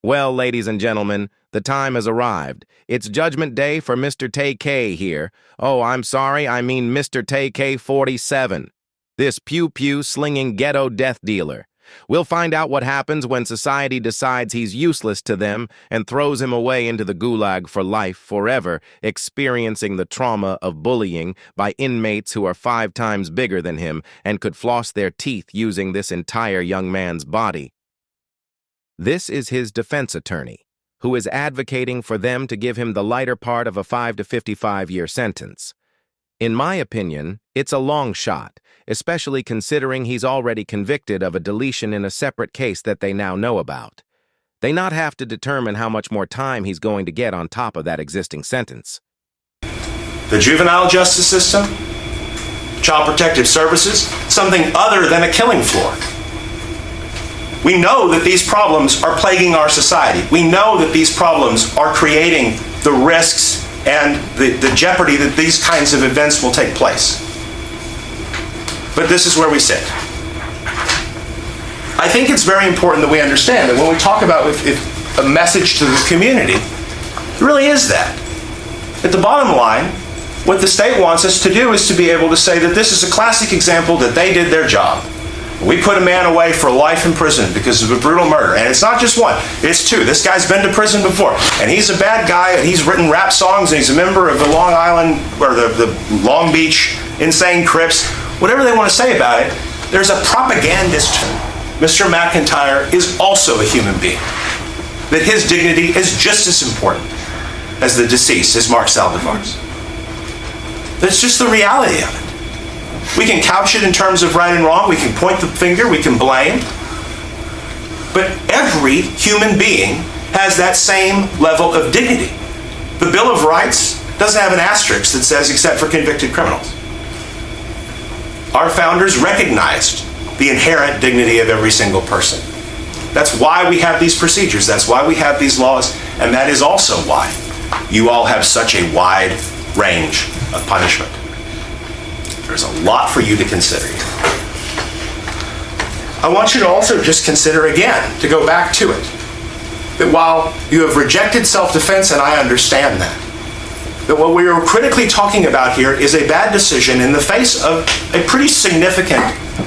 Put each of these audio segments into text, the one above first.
Well, ladies and gentlemen, the time has arrived. It's Judgment Day for Mr. TayK here. Oh, I'm sorry, I mean Mr. TayK 47. This pew-pew slinging ghetto death dealer. We'll find out what happens when society decides he's useless to them and throws him away into the gulag for life forever, experiencing the trauma of bullying by inmates who are 5 times bigger than him and could floss their teeth using this entire young man's body. This is his defense attorney, who is advocating for them to give him the lighter part of a 5 to 55-year sentence. In my opinion, it's a long shot, especially considering he's already convicted of a deletion in a separate case that they now know about. They not have to determine how much more time he's going to get on top of that existing sentence. The juvenile justice system, child protective services, something other than a killing floor. We know that these problems are plaguing our society. We know that these problems are creating the risks and the jeopardy that these kinds of events will take place. But this is where we sit. I think it's very important that we understand that when we talk about a message to the community, it really is that. At the bottom line, what the state wants us to do is to be able to say that this is a classic example that they did their job. We put a man away for life in prison because of a brutal murder. And it's not just one, it's 2. This guy's been to prison before. And he's a bad guy, and he's written rap songs, and he's a member of the Long Island, or the Long Beach Insane Crips. Whatever they want to say about it, there's a propagandist. Mr. McIntyre is also a human being. That his dignity is just as important as the deceased, as Mark Saldivar's. That's just the reality of it. We can couch it in terms of right and wrong, we can point the finger, we can blame. But every human being has that same level of dignity. The Bill of Rights doesn't have an asterisk that says except for convicted criminals. Our founders recognized the inherent dignity of every single person. That's why we have these procedures, that's why we have these laws, and that is also why you all have such a wide range of punishment. There's a lot for you to consider here. I want you to also just consider again, to go back to it, that while you have rejected self-defense, and I understand that what we are critically talking about here is a bad decision in the face of a pretty significant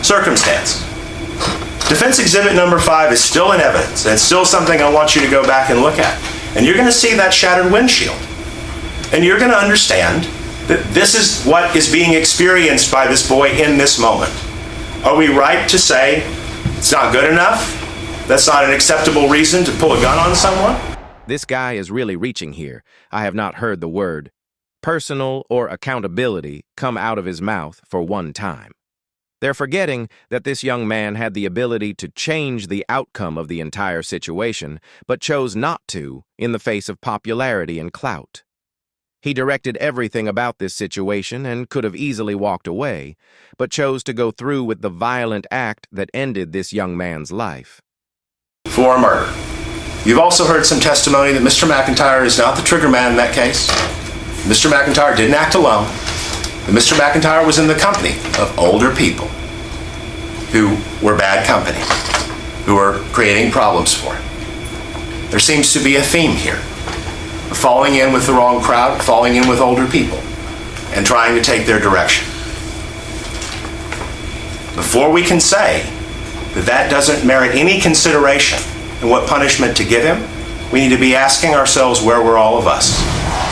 circumstance. Defense exhibit number 5 is still in evidence, and it's still something I want you to go back and look at. And you're going to see that shattered windshield. And you're going to understand that this is what is being experienced by this boy in this moment. Are we right to say it's not good enough? That's not an acceptable reason to pull a gun on someone? This guy is really reaching here. I have not heard the word personal or accountability come out of his mouth for one time. They're forgetting that this young man had the ability to change the outcome of the entire situation, but chose not to in the face of popularity and clout. He directed everything about this situation and could have easily walked away, but chose to go through with the violent act that ended this young man's life. For murder. You've also heard some testimony that Mr. McIntyre is not the trigger man in that case. Mr. McIntyre didn't act alone. But Mr. McIntyre was in the company of older people who were bad company, who were creating problems for him. There seems to be a theme here. Falling in with the wrong crowd, falling in with older people, and trying to take their direction. Before we can say that that doesn't merit any consideration and what punishment to give him, we need to be asking ourselves where were all of us.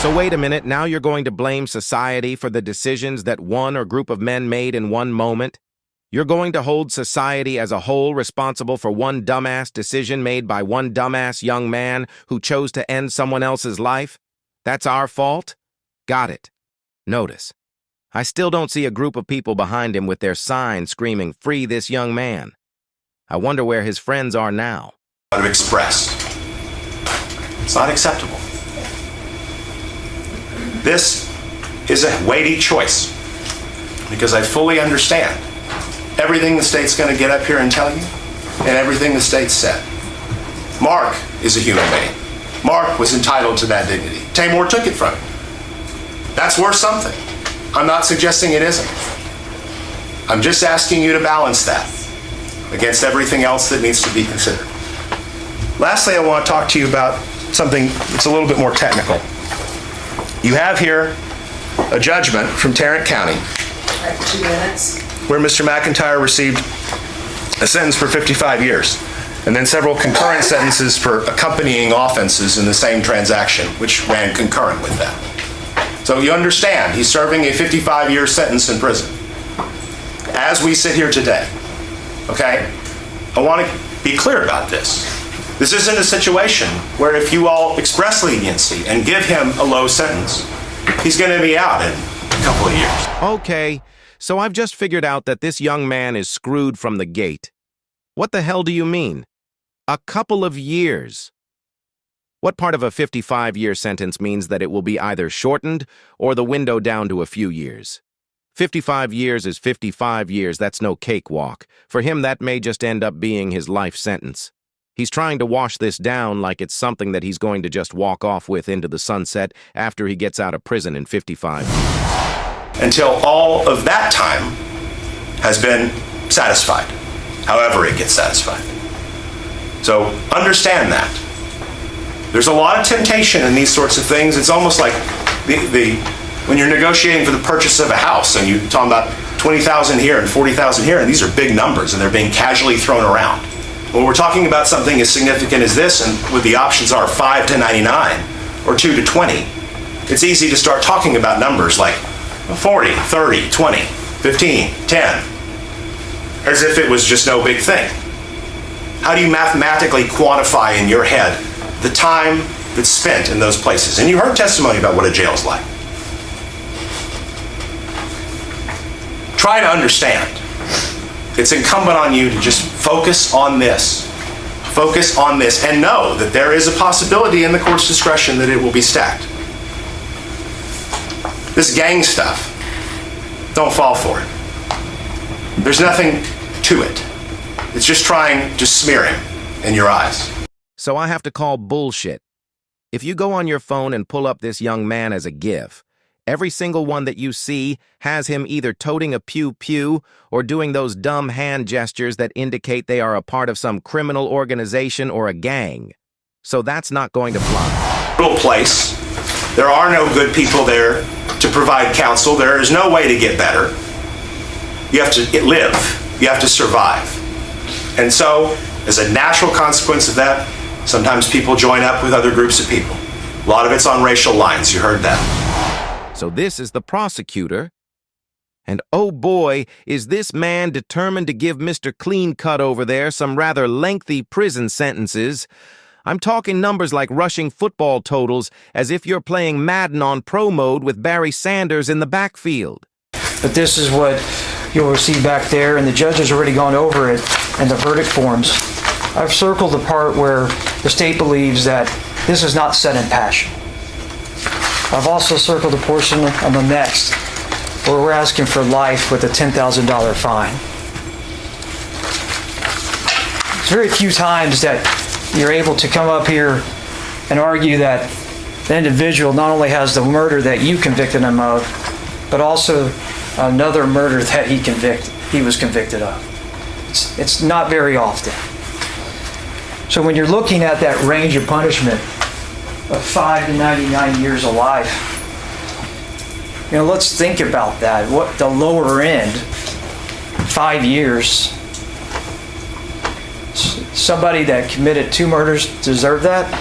So wait a minute, now you're going to blame society for the decisions that one or group of men made in one moment? You're going to hold society as a whole responsible for one dumbass decision made by one dumbass young man who chose to end someone else's life? That's our fault? Got it. Notice, I still don't see a group of people behind him with their sign screaming, "Free this young man." I wonder where his friends are now. To express. It's not acceptable. This is a weighty choice because I fully understand everything the state's going to get up here and tell you, and everything the state said. Mark is a human being. Mark was entitled to that dignity. Tamor took it from him. That's worth something. I'm not suggesting it isn't. I'm just asking you to balance that against everything else that needs to be considered. Lastly, I want to talk to you about something that's a little bit more technical. You have here a judgment from Tarrant County Right, 2 minutes. where Mr. McIntyre received a sentence for 55 years, and then several concurrent sentences for accompanying offenses in the same transaction, which ran concurrent with that. So you understand, he's serving a 55-year sentence in prison as we sit here today, okay? I want to be clear about this. This isn't a situation where if you all express leniency and give him a low sentence, he's going to be out in a couple of years. Okay, so I've just figured out that this young man is screwed from the gate. What the hell do you mean? A couple of years. What part of a 55-year sentence means that it will be either shortened or the window down to a few years? 55 years is 55 years, that's no cakewalk. For him, that may just end up being his life sentence. He's trying to wash this down like it's something that he's going to just walk off with into the sunset after he gets out of prison in 55 years. Until all of that time has been satisfied, however it gets satisfied. So understand that. There's a lot of temptation in these sorts of things. It's almost like when you're negotiating for the purchase of a house and you're talking about 20,000 here and 40,000 here, and these are big numbers and they're being casually thrown around. When we're talking about something as significant as this, and with the options are 5 to 99 or 2 to 20, it's easy to start talking about numbers like 40, 30, 20, 15, 10, as if it was just no big thing. How do you mathematically quantify in your head the time that's spent in those places? And you heard testimony about what a jail's like. Try to understand. It's incumbent on you to just focus on this. Focus on this and know that there is a possibility in the court's discretion that it will be stacked. This gang stuff, don't fall for it. There's nothing to it. It's just trying to smear him in your eyes. So I have to call bullshit. If you go on your phone and pull up this young man as a GIF, every single one that you see has him either toting a pew-pew or doing those dumb hand gestures that indicate they are a part of some criminal organization or a gang. So that's not going to fly. Little place. There are no good people there to provide counsel. There is no way to get better. You have to live. You have to survive. And so, as a natural consequence of that, sometimes people join up with other groups of people. A lot of it's on racial lines. You heard that. So this is the prosecutor. And oh boy, is this man determined to give Mr. Clean Cut over there some rather lengthy prison sentences. I'm talking numbers like rushing football totals as if you're playing Madden on pro mode with Barry Sanders in the backfield. But this is what you'll receive back there, and the judge has already gone over it in the verdict forms. I've circled the part where the state believes that this is not said in passion. I've also circled a portion on the next where we're asking for life with a $10,000 fine. It's very few times that you're able to come up here and argue that the individual not only has the murder that you convicted him of, but also another murder that he was convicted of. It's not very often. So when you're looking at that range of punishment of 5 to 99 years of life, let's think about that. What the lower end, 5 years. Somebody that committed 2 murders deserve that?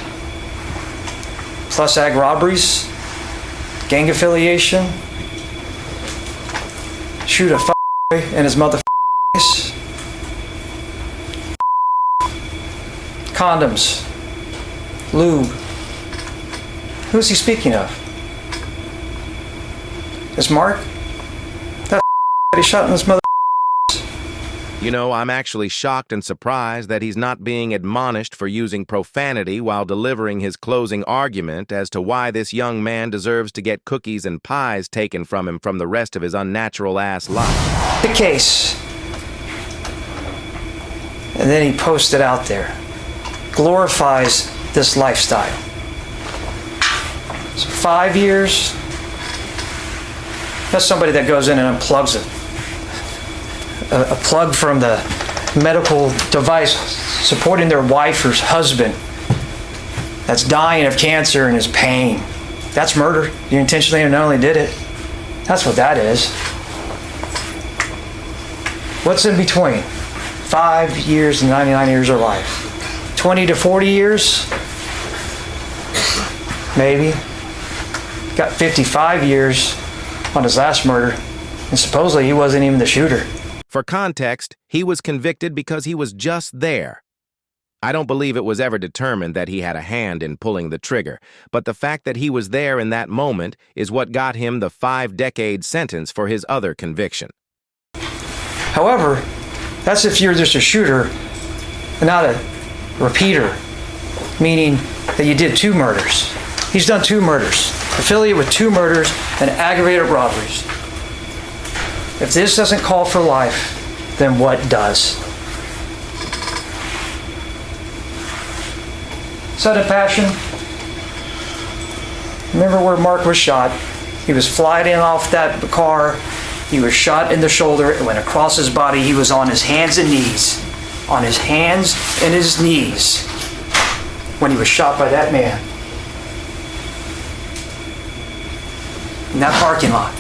Plus ag robberies, gang affiliation, shoot a in his mother face, condoms, lube. Who's he speaking of? Is Mark? That he shot in his mother. You know, I'm actually shocked and surprised that he's not being admonished for using profanity while delivering his closing argument as to why this young man deserves to get cookies and pies taken from him from the rest of his unnatural ass life. The case. And then he posted out there. Glorifies this lifestyle. So 5 years. That's somebody that goes in and unplugs it. A plug from the medical device supporting their wife or husband that's dying of cancer and is pain. That's murder. You intentionally and knowingly did it. That's what that is. What's in between? 5 years and 99 years of life. 20 to 40 years? Maybe. Got 55 years on his last murder, and supposedly he wasn't even the shooter. For context, he was convicted because he was just there. I don't believe it was ever determined that he had a hand in pulling the trigger, but the fact that he was there in that moment is what got him the 5-decade sentence for his other conviction. However, that's if you're just a shooter and not a repeater, meaning that you did 2 murders. He's done 2 murders, affiliated with 2 murders and aggravated robberies. If this doesn't call for life, then what does? Sudden passion. Remember where Mark was shot? He was flying off that car. He was shot in the shoulder. It went across his body. He was on his hands and knees. On his hands and his knees when he was shot by that man. In that parking lot.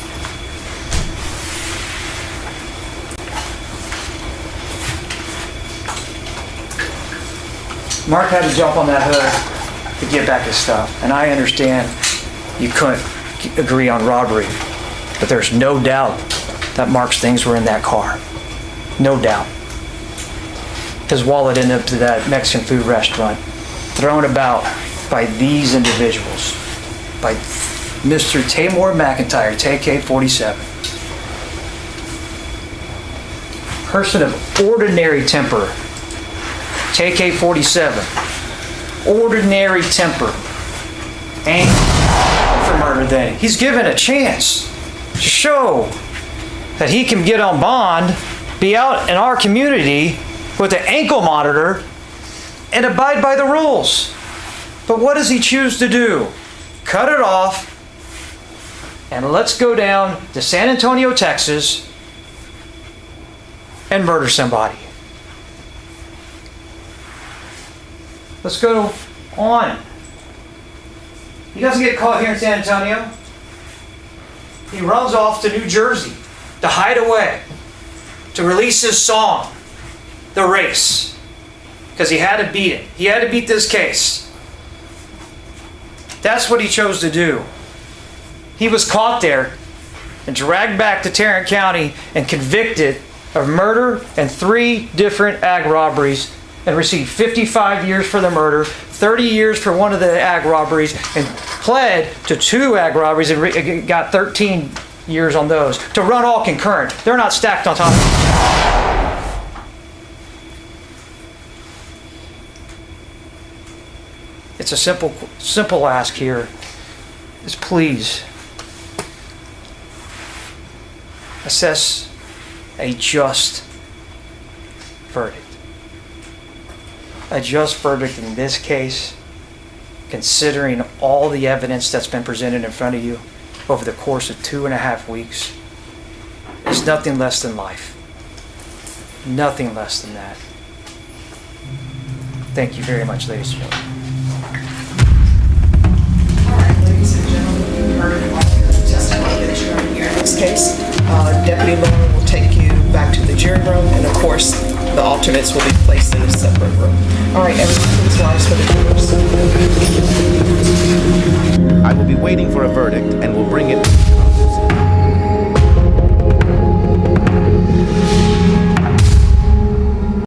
Mark had to jump on that hood to get back his stuff. And I understand you couldn't agree on robbery, but there's no doubt that Mark's things were in that car. No doubt. His wallet ended up to that Mexican food restaurant, thrown about by these individuals, by Mr. Tamor McIntyre, TayK 47. Person of ordinary temper, TayK 47. Ordinary temper. Ain't for murder then. He's given a chance to show that he can get on bond, be out in our community with an ankle monitor, and abide by the rules. But what does he choose to do? Cut it off, and let's go down to San Antonio, Texas, and murder somebody. Let's go on. He doesn't get caught here in San Antonio. He runs off to New Jersey to hide away, to release his song, The Race, because he had to beat it. He had to beat this case. That's what he chose to do. He was caught there and dragged back to Tarrant County and convicted of murder and 3 different ag robberies, and received 55 years for the murder, 30 years for one of the ag robberies, and pled to 2 ag robberies and got 13 years on those, to run all concurrent. They're not stacked on top of each other. It's a simple ask here is please assess a just verdict. A just verdict in this case, considering all the evidence that's been presented in front of you over the course of 2.5 weeks, is nothing less than life. Nothing less than that. Thank you very much, ladies and gentlemen. All right, ladies and gentlemen, you heard all the testimony that you're going to hear in this case. Deputy Lauren will take you back to the jury room, and of course, the alternates will be placed in a separate room. All right, everyone, please rise for the jurors. I will be waiting for a verdict and will bring it